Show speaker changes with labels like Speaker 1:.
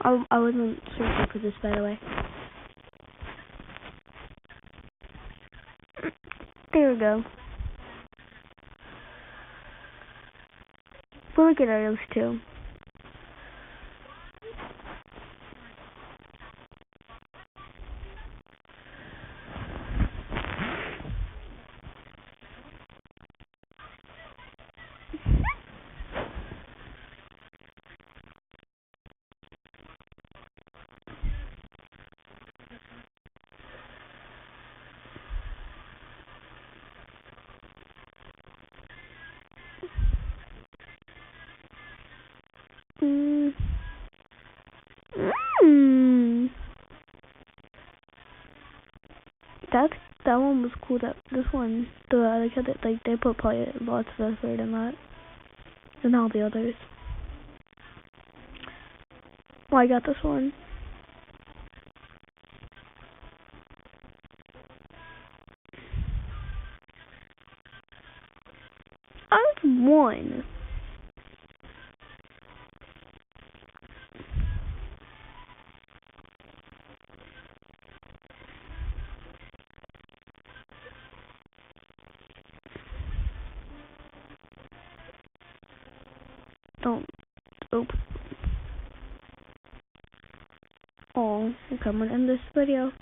Speaker 1: I wasn't searching for this, by the way. There we go. We'll look at those too. That one was cool. This one, I like how they put probably lots of effort in that, and all the others. Well, I got this one. I've won. Don't. Oh. Oh. Okay, I'm gonna end this video.